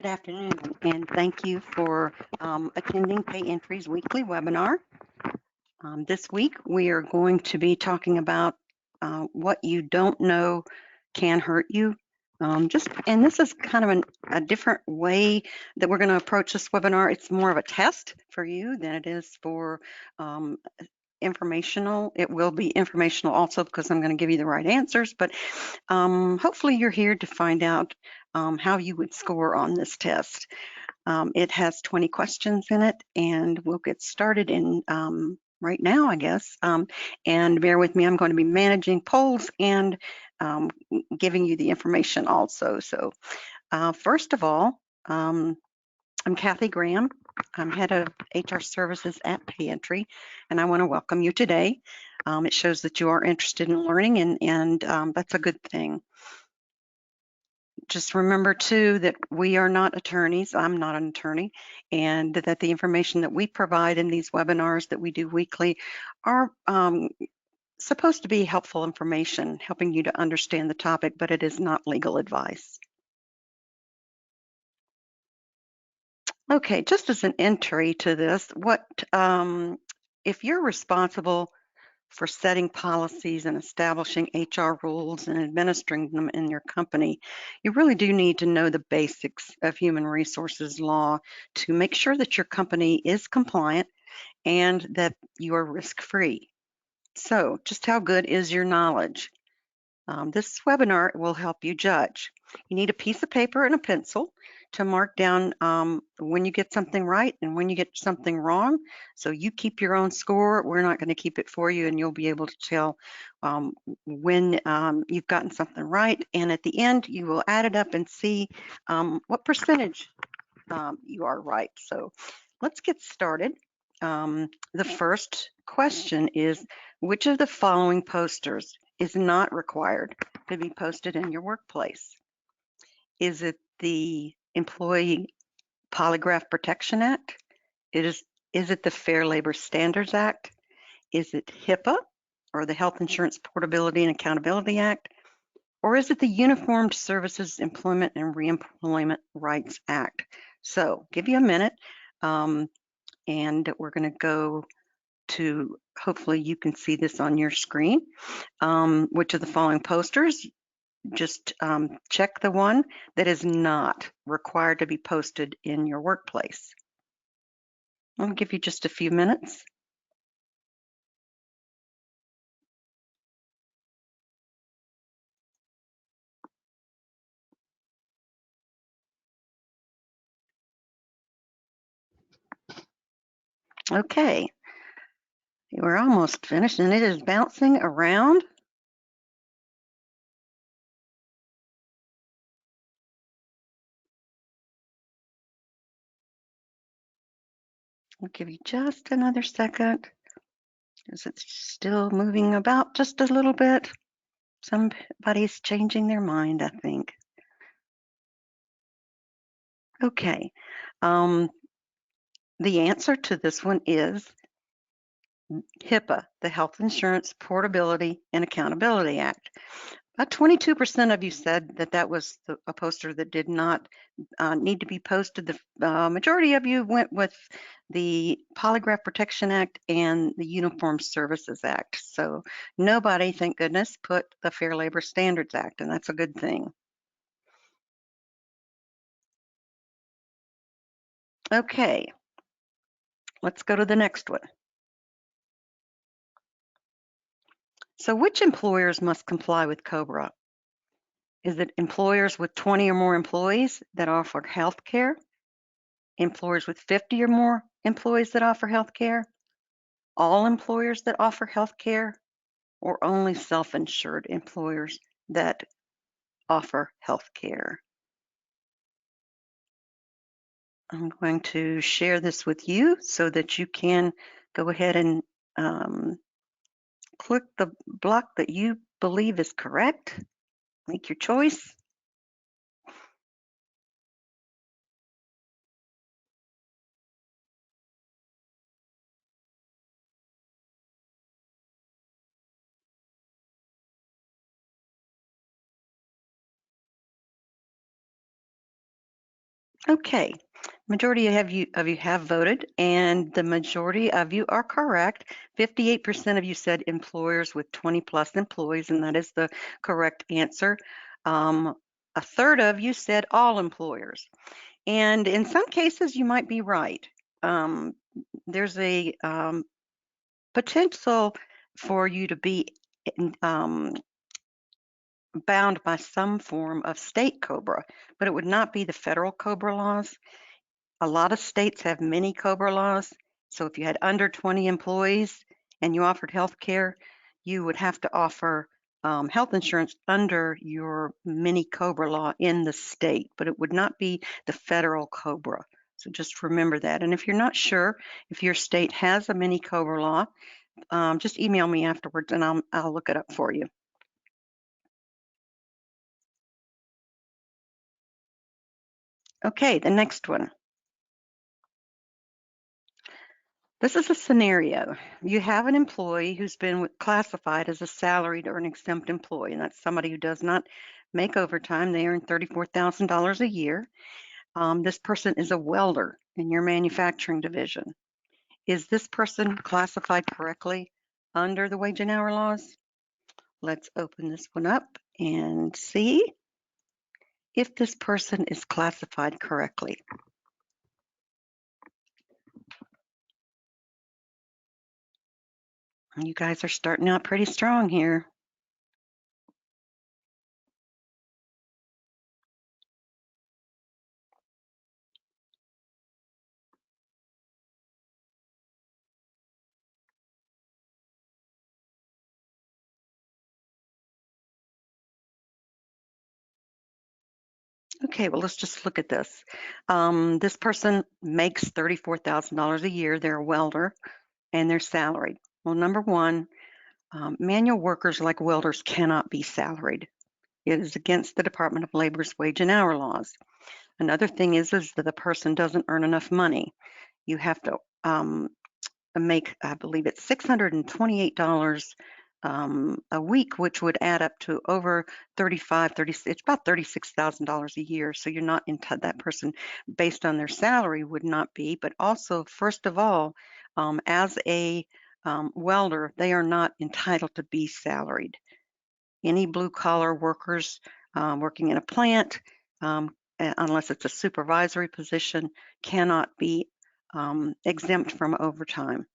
Good afternoon, and thank you for attending Pay Entry's weekly webinar. This week, we are going to be talking about what you don't know can hurt you. And this is kind of a different way that we're going to approach this webinar. It's more of a test for you than it is for um, informational. It will be informational also because I'm going to give you the right answers, but hopefully you're here to find out how you would score on this test. It has 20 questions in it, and we'll get started in right now, I guess. And bear with me, I'm going to be managing polls and um, giving you the information also. So first of all, I'm Kathy Graham. I'm head of HR services at PayEntry, and I want to welcome you today. It shows that you are interested in learning, and that's a good thing. Just remember too that we are not attorneys. I'm not an attorney, and that the information that we provide in these webinars that we do weekly are supposed to be helpful information, helping you to understand the topic, but it is not legal advice. Okay, just as an entry to this, if you're responsible for setting policies and establishing HR rules and administering them in your company, you really do need to know the basics of human resources law to make sure that your company is compliant and that you are risk-free. So, just how good is your knowledge? This webinar will help you judge. You need a piece of paper and a pencil to mark down when you get something right and when you get something wrong. So you keep your own score. We're not going to keep it for you, and you'll be able to tell when you've gotten something right. And at the end, you will add it up and see what percentage you are right. So let's get started. The first question is, which of the following posters is not required to be posted in your workplace? Is it the Employee Polygraph Protection Act? Is it the Fair Labor Standards Act? Is it HIPAA, or the Health Insurance Portability and Accountability Act? Or is it the Uniformed Services Employment and Reemployment Rights Act? So give you a minute, and we're going to go to, hopefully you can see this on your screen. Which of the following posters? Just check the one that is not required to be posted in your workplace. I'll give you just a few minutes. Okay, we're almost finished, and it is bouncing around. I'll give you just another second, because it's still moving about just a little bit. Somebody's changing their mind, I think. Okay, the answer to this one is HIPAA, the Health Insurance Portability and Accountability Act. About 22% of you said that that was a poster that did not need to be posted. The majority of you went with the Polygraph Protection Act and the Uniform Services Act. So nobody, thank goodness, put the Fair Labor Standards Act, and that's a good thing. Okay, let's go to the next one. So which employers must comply with COBRA? Is it employers with 20 or more employees that offer health care? Employers with 50 or more employees that offer health care? All employers that offer health care? Or only self-insured employers that offer health care? I'm going to share this with you so that you can go ahead and click the block that you believe is correct. Make your choice. Okay, majority of you have voted, and the majority of you are correct. 58% of you said employers with 20 plus employees, and that is the correct answer. Um, a third of you said all employers, and in some cases you might be right. Um, there's a potential for you to be bound by some form of state COBRA, but it would not be the federal COBRA laws. A lot of states have mini COBRA laws. So if you had under 20 employees and you offered health care, you would have to offer health insurance under your mini COBRA law in the state, but it would not be the federal COBRA. So just remember that. And if you're not sure if your state has a mini COBRA law, just email me afterwards and I'll look it up for you. Okay, the next one. This is a scenario. You have an employee who's been classified as a salaried or an exempt employee, and that's somebody who does not make overtime. They earn $34,000 a year. This person is a welder in your manufacturing division. Is this person classified correctly under the wage and hour laws? Let's open this one up and see if this person is classified correctly. You guys are starting out pretty strong here. Okay, well, let's just look at this. This person makes $34,000 a year. They're a welder and they're salaried. Well, number one, manual workers like welders cannot be salaried. It is against the Department of Labor's wage and hour laws. Another thing is that the person doesn't earn enough money. You have to make, I believe it's $628 a week, which would add up to over 30, it's about $36,000 a year. So you're not that person based on their salary would not be, but also, first of all, as a welder, they are not entitled to be salaried. Any blue collar workers working in a plant, unless it's a supervisory position, cannot be exempt from overtime.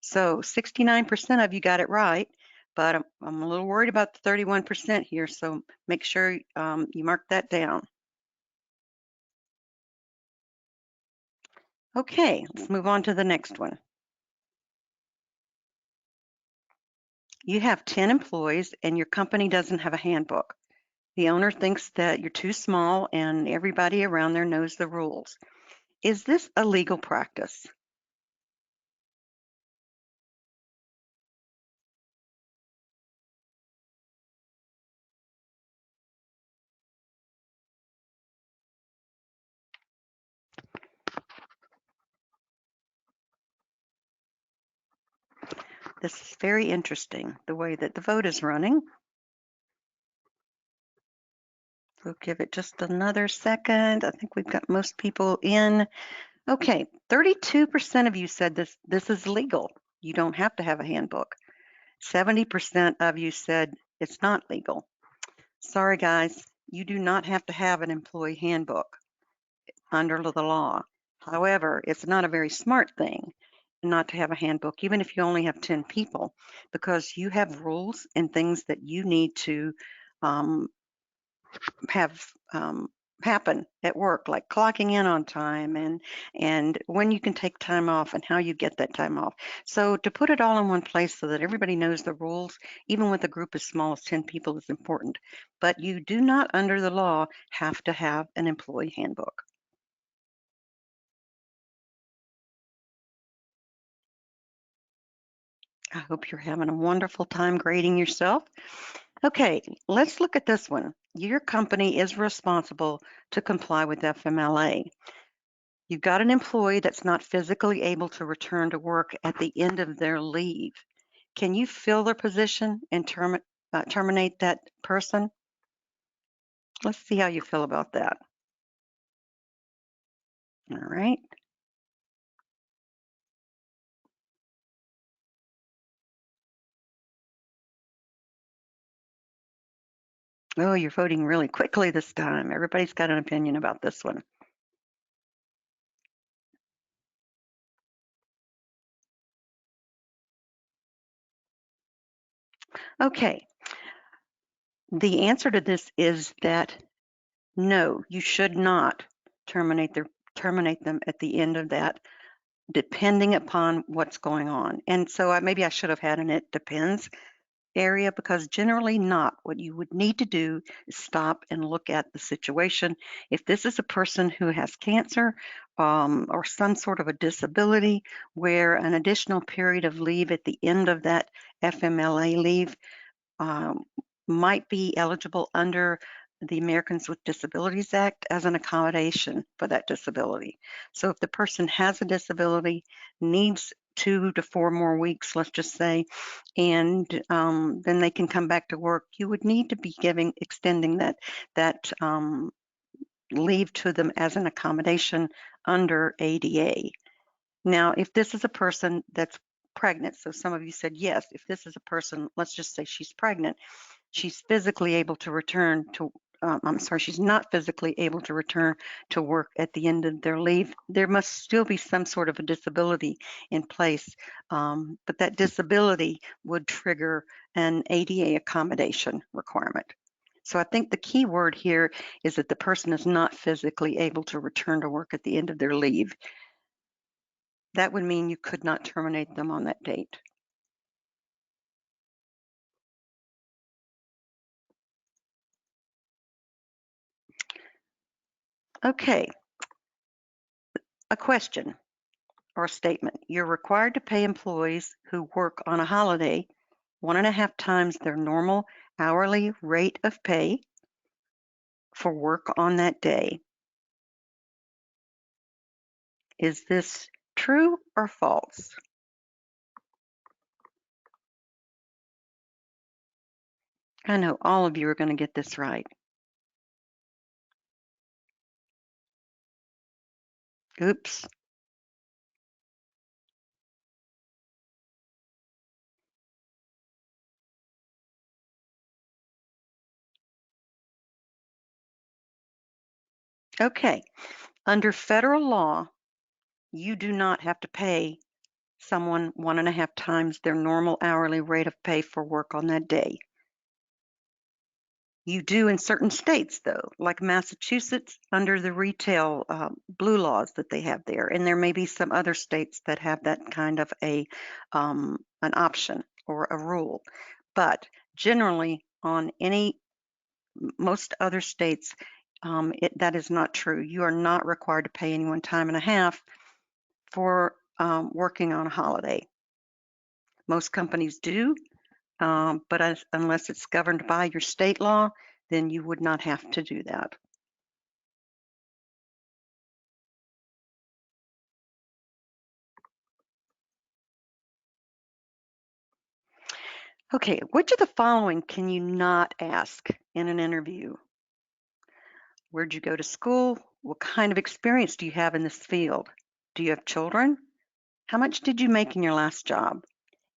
So 69% of you got it right, but I'm a little worried about the 31% here, so make sure you mark that down. Okay, let's move on to the next one. You have 10 employees and your company doesn't have a handbook. The owner thinks that you're too small and everybody around there knows the rules. Is this a legal practice? This is very interesting, the way that the vote is running. We'll give it just another second. I think we've got most people in. Okay, 32% of you said this is legal. You don't have to have a handbook. 70% of you said it's not legal. Sorry guys, you do not have to have an employee handbook under the law. However, it's not a very smart thing not to have a handbook, even if you only have 10 people, because you have rules and things that you need to um, have happen at work, like clocking in on time and when you can take time off and how you get that time off. So to put it all in one place so that everybody knows the rules, even with a group as small as 10 people, is important. But you do not, under the law, have to have an employee handbook. I hope you're having a wonderful time grading yourself. Okay, let's look at this one. Your company is responsible to comply with FMLA. You've got an employee that's not physically able to return to work at the end of their leave. Can you fill their position and terminate that person? Let's see how you feel about that. All right. Oh, you're voting really quickly this time. Everybody's got an opinion about this one. Okay. The answer to this is that no, you should not terminate their terminate them at the end of that, depending upon what's going on. And so maybe I should have had an it depends area because generally not. What you would need to do is stop and look at the situation. If this is a person who has cancer or some sort of a disability where an additional period of leave at the end of that FMLA leave um, might be eligible under the Americans with Disabilities Act as an accommodation for that disability. So if the person has a disability, needs 2 to 4 more weeks, let's just say, and then they can come back to work, you would need to be extending that leave to them as an accommodation under ADA. Now, if this is a person that's pregnant, so some of you said yes, if this is a person, let's just say she's pregnant, she's physically able to return to, I'm sorry, she's not physically able to return to work at the end of their leave. There must still be some sort of a disability in place, but that disability would trigger an ADA accommodation requirement. So I think the key word here is that the person is not physically able to return to work at the end of their leave. That would mean you could not terminate them on that date. Okay, a question or a statement. You're required to pay employees who work on a holiday 1.5 times their normal hourly rate of pay for work on that day. Is this true or false? I know all of you are going to get this right. Oops. Okay. Under federal law, you do not have to pay someone 1.5 times their normal hourly rate of pay for work on that day. You do in certain states, though, like Massachusetts, under the retail blue laws that they have there, and there may be some other states that have that kind of an option or a rule. But generally, on most other states, that is not true. You are not required to pay anyone time and a half for working on a holiday. Most companies do, but unless it's governed by your state law, then you would not have to do that. Okay, which of the following can you not ask in an interview? Where'd you go to school? What kind of experience do you have in this field? Do you have children? How much did you make in your last job?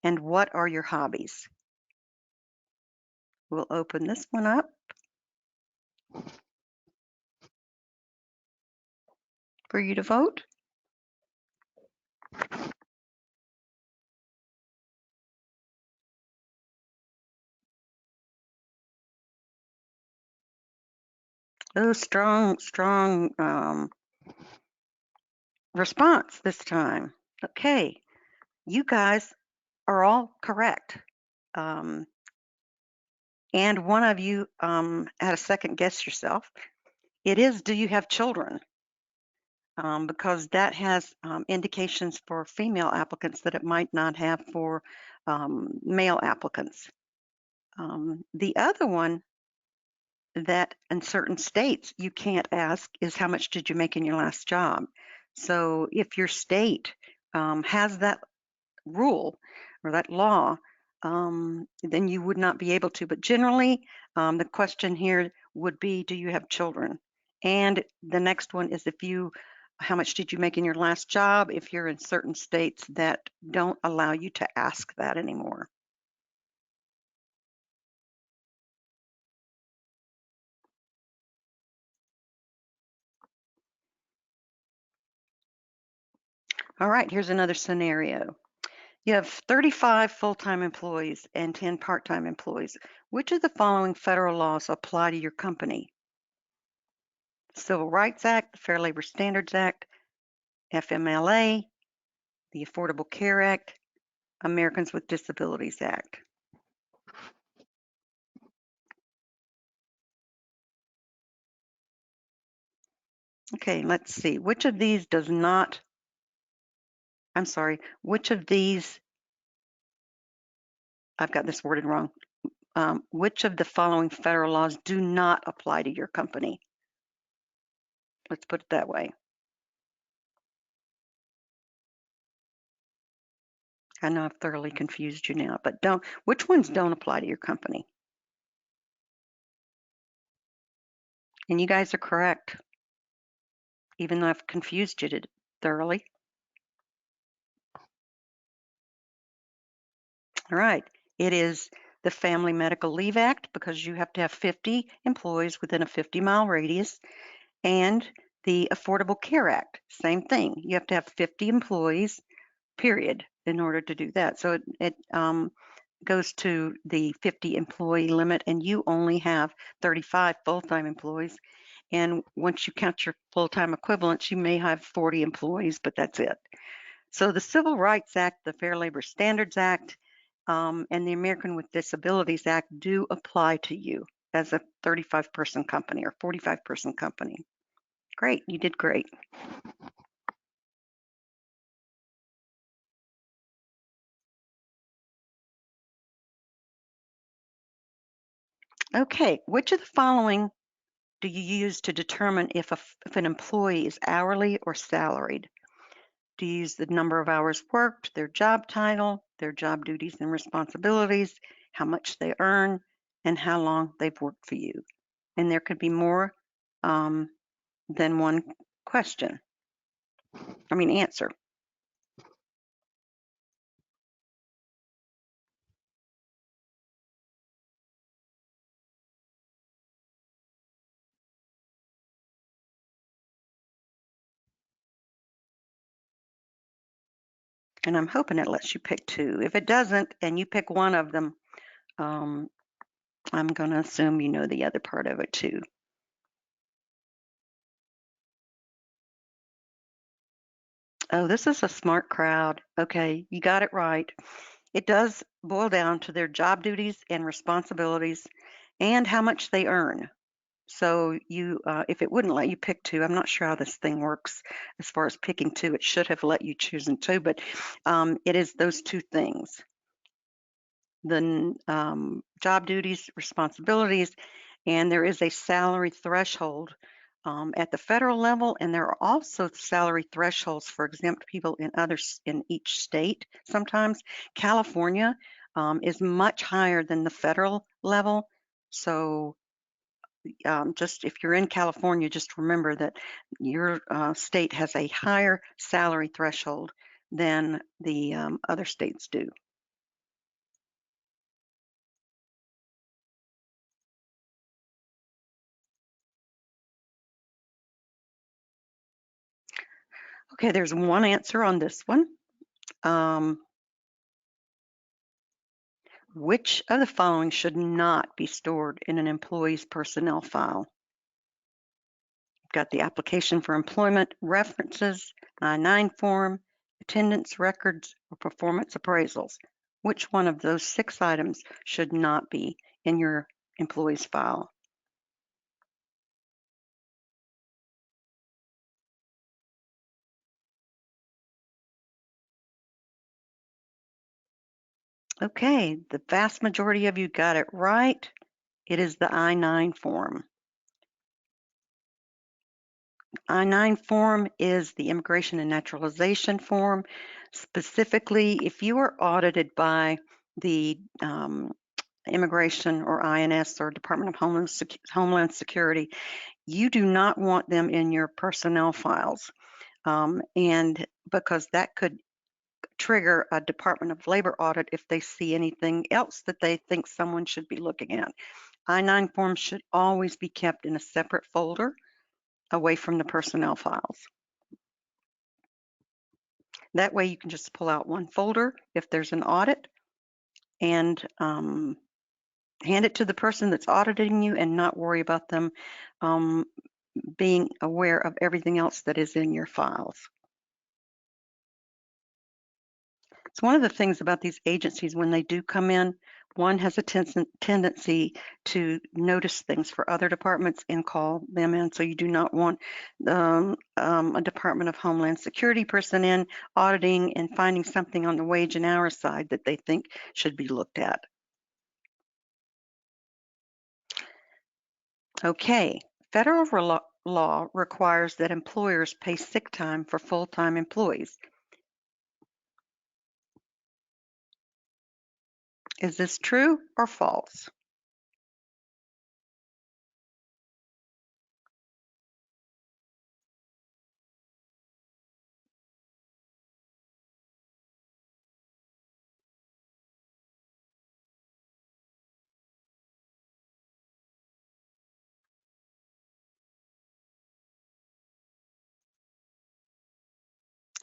And what are your hobbies? We'll open this one up for you to vote. Oh, strong response this time. Okay, you guys are all correct. Um, and one of you had a second guess yourself. It is, do you have children? Because that has indications for female applicants that it might not have for male applicants. The other one that in certain states you can't ask is how much did you make in your last job? So if your state has that rule or that law, then you would not be able to. But generally, the question here would be, do you have children? And the next one is if you how much did you make in your last job if you're in certain states that don't allow you to ask that anymore. All right, here's another scenario. You have 35 full-time employees and 10 part-time employees. Which of the following federal laws apply to your company? Civil Rights Act, the Fair Labor Standards Act, FMLA, the Affordable Care Act, Americans with Disabilities Act. Okay, let's see. Which of these does not, I'm sorry, which of these, I've got this worded wrong. Which of the following federal laws do not apply to your company? Let's put it that way. I know I've thoroughly confused you now, but which ones don't apply to your company? And you guys are correct, even though I've confused you thoroughly. All right, it is the Family Medical Leave Act, because you have to have 50 employees within a 50-mile radius, and the Affordable Care Act, same thing. You have to have 50 employees, period, in order to do that. So it goes to the 50 employee limit, and you only have 35 full-time employees. And once you count your full-time equivalents, you may have 40 employees, but that's it. So the Civil Rights Act, the Fair Labor Standards Act, and the American with Disabilities Act do apply to you as a 35-person company or 45-person company. Great, you did great. Okay, which of the following do you use to determine if an employee is hourly or salaried? Do you use the number of hours worked, their job title, their job duties and responsibilities, how much they earn, and how long they've worked for you? And there could be more than one answer. And I'm hoping it lets you pick two. If it doesn't and you pick one of them, I'm going to assume you know the other part of it too. Oh, this is a smart crowd. Okay, you got it right. It does boil down to their job duties and responsibilities and how much they earn. So if it wouldn't let you pick two, I'm not sure how this thing works as far as picking two. It should have let you choose two, but it is those two things. The job duties, responsibilities, and there is a salary threshold at the federal level, and there are also salary thresholds for exempt people in each state. Sometimes California is much higher than the federal level. So just if you're in California, just remember that your state has a higher salary threshold than the other states do. Okay, there's one answer on this one. Which of the following should not be stored in an employee's personnel file? You've got the application for employment references, I-9 form, attendance records, or performance appraisals. Which one of those 6 items should not be in your employee's file? Okay, the vast majority of you got it right. It is the I-9 form. I-9 form is the Immigration and Naturalization form. Specifically, if you are audited by the Immigration or INS or Department of Homeland Security, you do not want them in your personnel files. and because that could trigger a Department of Labor audit if they see anything else that they think someone should be looking at. I-9 forms should always be kept in a separate folder away from the personnel files. That way you can just pull out one folder if there's an audit and hand it to the person that's auditing you and not worry about them being aware of everything else that is in your files. So one of the things about these agencies when they do come in, one has a tendency to notice things for other departments and call them in. So you do not want a Department of Homeland Security person in auditing and finding something on the wage and hour side that they think should be looked at. Okay, federal law requires that employers pay sick time for full-time employees. Is this true or false?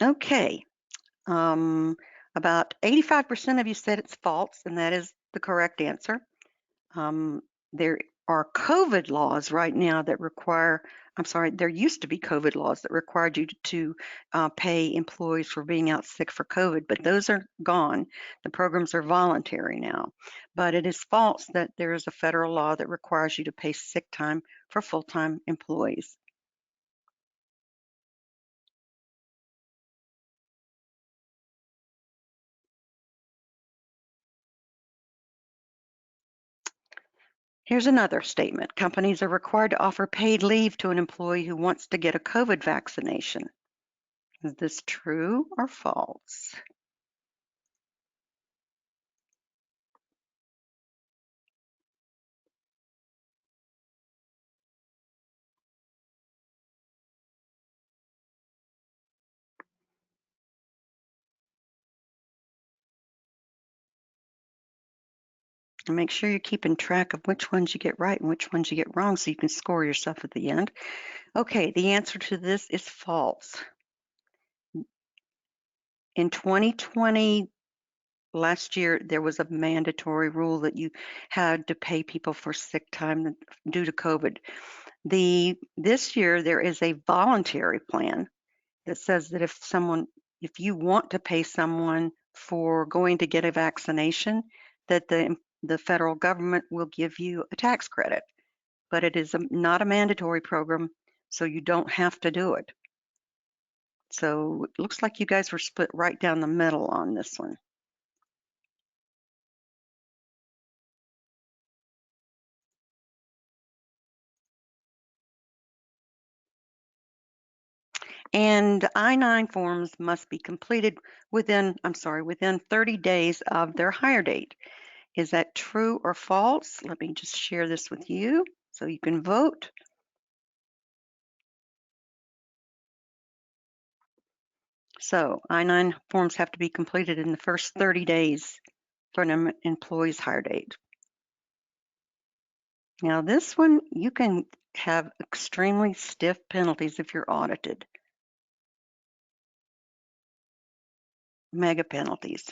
Okay, about 85% of you said it's false, and that is the correct answer. There are COVID laws right now that require, I'm sorry, there used to be COVID laws that required you to pay employees for being out sick for COVID, but those are gone. The programs are voluntary now. But it is false that there is a federal law that requires you to pay sick time for full-time employees. Here's another statement. Companies are required to offer paid leave to an employee who wants to get a COVID vaccination. Is this true or false? And make sure you're keeping track of which ones you get right and which ones you get wrong so you can score yourself at the end. Okay, the answer to this is false. In 2020, last year, there was a mandatory rule that you had to pay people for sick time due to COVID. This year, there is a voluntary plan that says that if you want to pay someone for going to get a vaccination, that the federal government will give you a tax credit. But it is not a mandatory program, so you don't have to do it. So it looks like you guys were split right down the middle on this one. And I-9 forms must be completed within 30 days of their hire date. Is that true or false? Let me just share this with you so you can vote. So I-9 forms have to be completed in the first 30 days from an employee's hire date. Now this one, you can have extremely stiff penalties if you're audited. Mega penalties.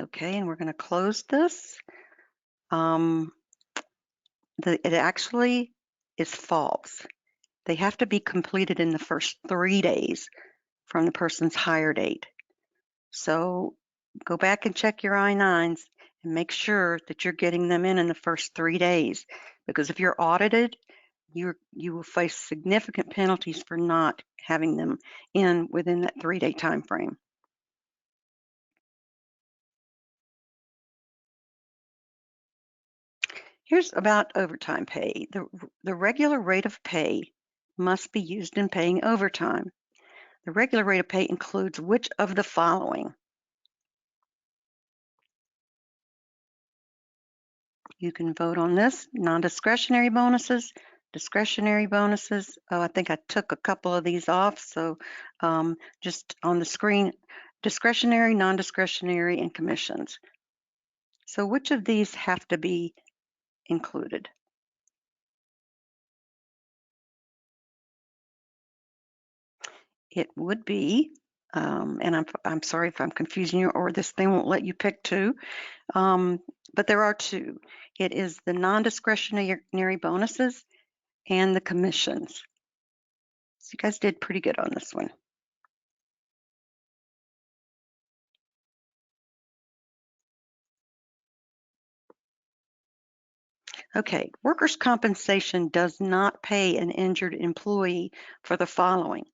Okay, and we're going to close this. It actually is false. They have to be completed in the first 3 days from the person's hire date. So go back and check your I-9s and make sure that you're getting them in the first 3 days, because if you're audited, you will face significant penalties for not having them in within that 3-day time frame. Here's about overtime pay. The regular rate of pay must be used in paying overtime. The regular rate of pay includes which of the following? You can vote on this: non-discretionary bonuses, Discretionary bonuses. Oh, I think I took a couple of these off. So just on the screen, discretionary, non-discretionary, and commissions. So which of these have to be included? It would be, and I'm sorry if I'm confusing you or this thing won't let you pick two, um, but there are two. It is the non-discretionary bonuses and the commissions. So you guys did pretty good on this one. Okay, workers' compensation does not pay an injured employee for the following: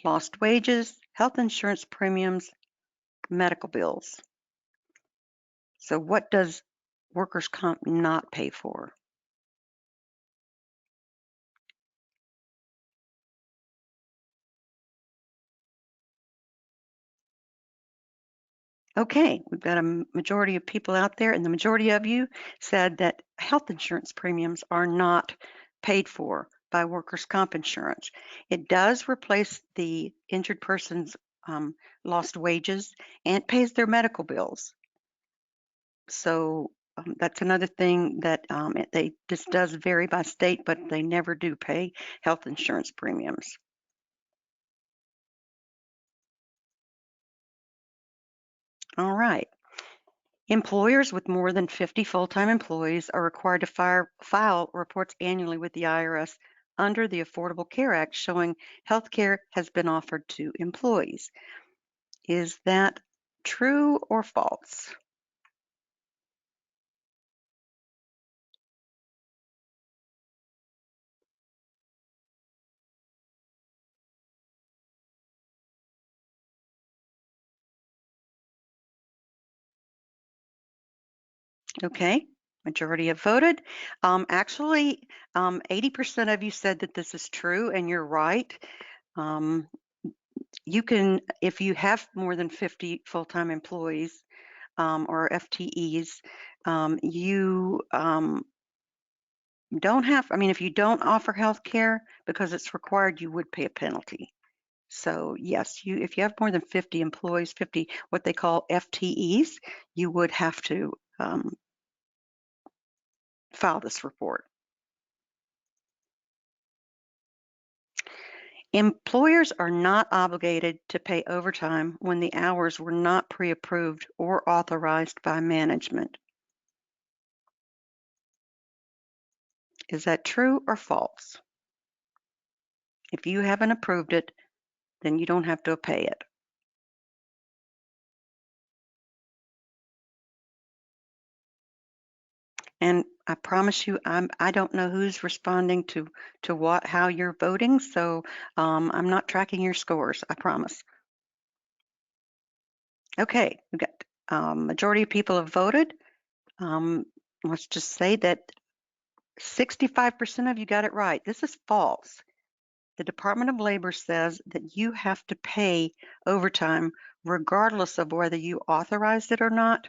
lost wages, health insurance premiums, medical bills. So what does workers' comp not pay for? Okay, we've got a majority of people out there, and the majority of you said that health insurance premiums are not paid for by workers' comp insurance. It does replace the injured person's lost wages and pays their medical bills. So that's another thing that this does vary by state, but they never do pay health insurance premiums. All right. Employers with more than 50 full-time employees are required to file reports annually with the IRS under the Affordable Care Act showing health care has been offered to employees. Is that true or false? Okay, majority have voted. Actually, 80% of you said that this is true, and you're right. Um, you can, if you have more than 50 full-time employees or FTEs, you don't have, I mean, if you don't offer health care because it's required, you would pay a penalty. So yes, if you have more than 50 employees, 50 what they call FTEs, you would have to file this report. Employers are not obligated to pay overtime when the hours were not pre-approved or authorized by management. Is that true or false? If you haven't approved it, then you don't have to pay it. And I promise you, I don't know who's responding to what, how you're voting, so I'm not tracking your scores, I promise. Okay, we've got majority of people have voted. Um, let's just say that 65% of you got it right. This is false. The Department of Labor says that you have to pay overtime regardless of whether you authorized it or not.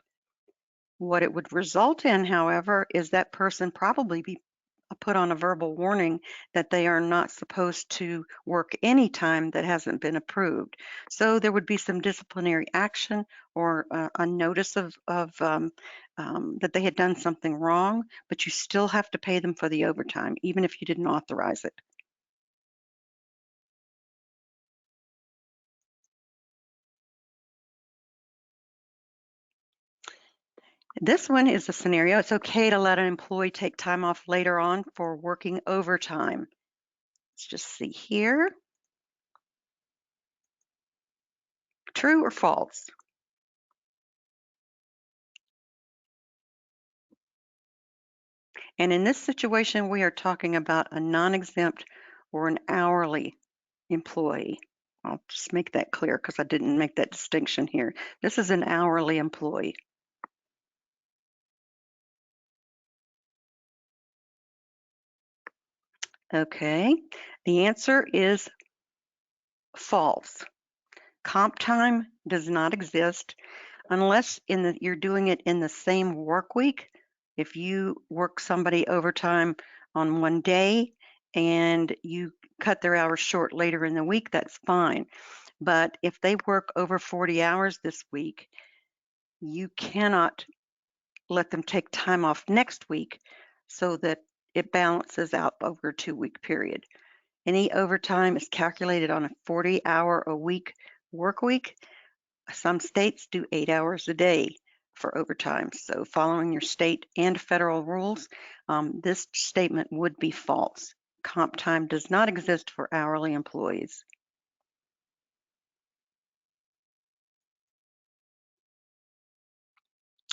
What it would result in, however, is that person probably be put on a verbal warning that they are not supposed to work any time that hasn't been approved. So there would be some disciplinary action or a notice of that they had done something wrong, but you still have to pay them for the overtime, even if you didn't authorize it. This one is a scenario. It's okay to let an employee take time off later on for working overtime. Let's just see here. True or false? And in this situation, we are talking about a non-exempt or an hourly employee. I'll just make that clear because I didn't make that distinction here. This is an hourly employee. Okay, the answer is false. Comp time does not exist unless you're doing it in the same work week. If you work somebody overtime on one day and you cut their hours short later in the week, that's fine. But if they work over 40 hours this week, you cannot let them take time off next week so that it balances out over a 2-week period. Any overtime is calculated on a 40-hour a week work week. Some states do 8 hours a day for overtime. So following your state and federal rules, this statement would be false. Comp time does not exist for hourly employees.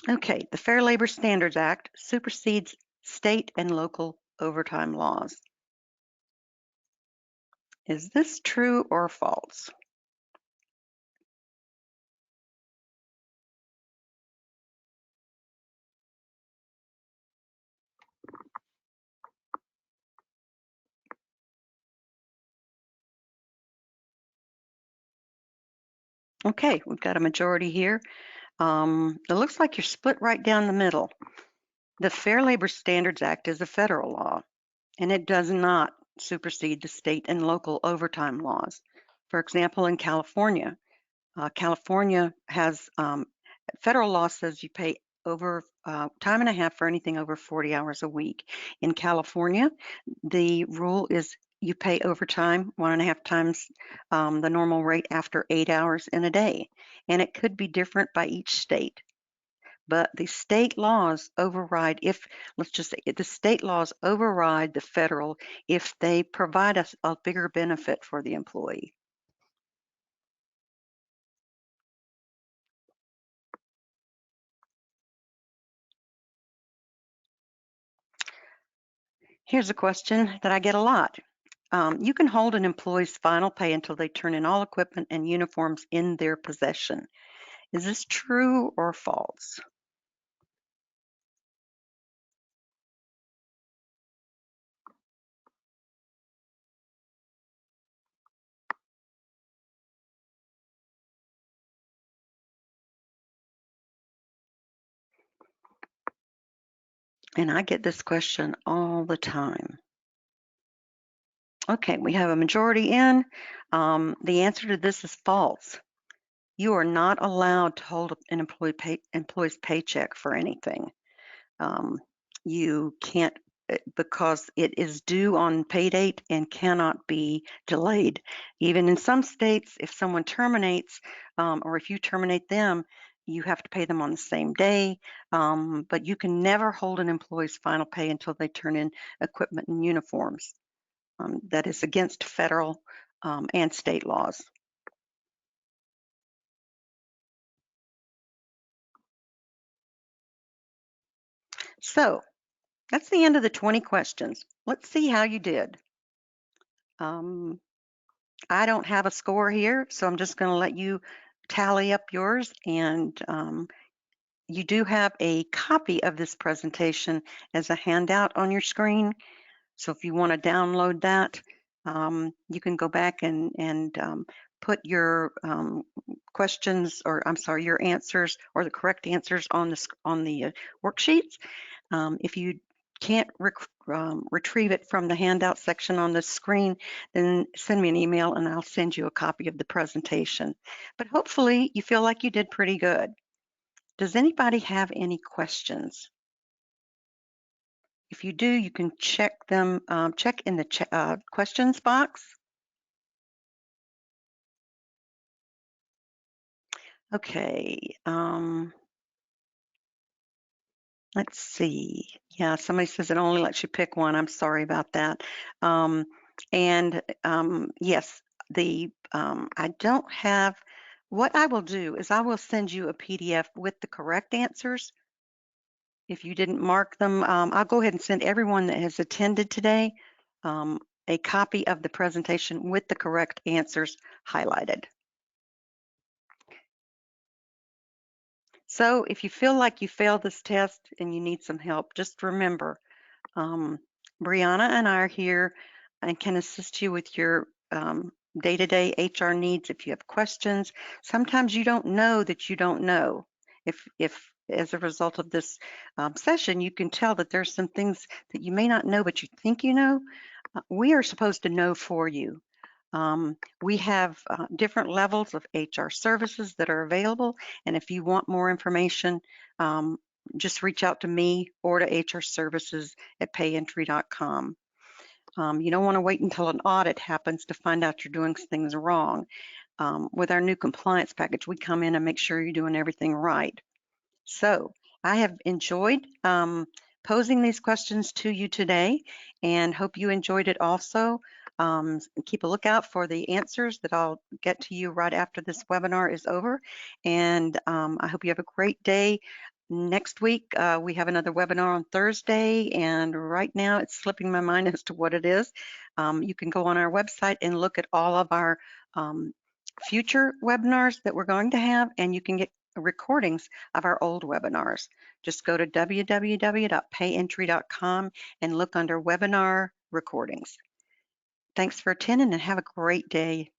Okay, the Fair Labor Standards Act supersedes state and local overtime laws. Is this true or false? Okay, we've got a majority here. It looks like you're split right down the middle. The Fair Labor Standards Act is a federal law, and it does not supersede the state and local overtime laws. For example, in California, California has federal law says you pay over time and a half for anything over 40 hours a week. In California, the rule is you pay overtime 1.5 times the normal rate after 8 hours in a day. And it could be different by each state. But the state laws override if, let's just say, the state laws override the federal if they provide us a bigger benefit for the employee. Here's a question that I get a lot. You can hold an employee's final pay until they turn in all equipment and uniforms in their possession. Is this true or false? And I get this question all the time. Okay, we have a majority in. The answer to this is false. You are not allowed to hold an employee's paycheck for anything. Um, you can't because it is due on pay date and cannot be delayed. Even in some states, if someone terminates or if you terminate them, you have to pay them on the same day. But you can never hold an employee's final pay until they turn in equipment and uniforms. That is against federal and state laws. So that's the end of the 20 questions. Let's see how you did. Um, I don't have a score here, so I'm just going to let you tally up yours. And you do have a copy of this presentation as a handout on your screen. So if you want to download that, you can go back and put your questions, or I'm sorry, your answers or the correct answers on the worksheets. If you can't retrieve it from the handout section on the screen, then send me an email and I'll send you a copy of the presentation. But hopefully you feel like you did pretty good. Does anybody have any questions? If you do, you can check them, check in the questions box. Okay, let's see. Yeah, somebody says it only lets you pick one. I'm sorry about that. Um, yes, I don't have, what I will do is I will send you a PDF with the correct answers. If you didn't mark them, I'll go ahead and send everyone that has attended today um, a copy of the presentation with the correct answers highlighted. So if you feel like you failed this test and you need some help, just remember, Brianna and I are here and can assist you with your day-to-day HR needs, if you have questions. Sometimes you don't know that you don't know. If as a result of this session, you can tell that there's some things that you may not know, but you think you know, we are supposed to know for you. We have different levels of HR services that are available, and if you want more information, um, just reach out to me or to HR services at payentry.com. You don't want to wait until an audit happens to find out you're doing things wrong. With our new compliance package, we come in and make sure you're doing everything right. So I have enjoyed posing these questions to you today and hope you enjoyed it also. Keep a lookout for the answers that I'll get to you right after this webinar is over. And I hope you have a great day. Next week, we have another webinar on Thursday, and right now it's slipping my mind as to what it is. You can go on our website and look at all of our future webinars that we're going to have, and you can get recordings of our old webinars. Just go to www.payentry.com and look under webinar recordings. Thanks for attending and have a great day.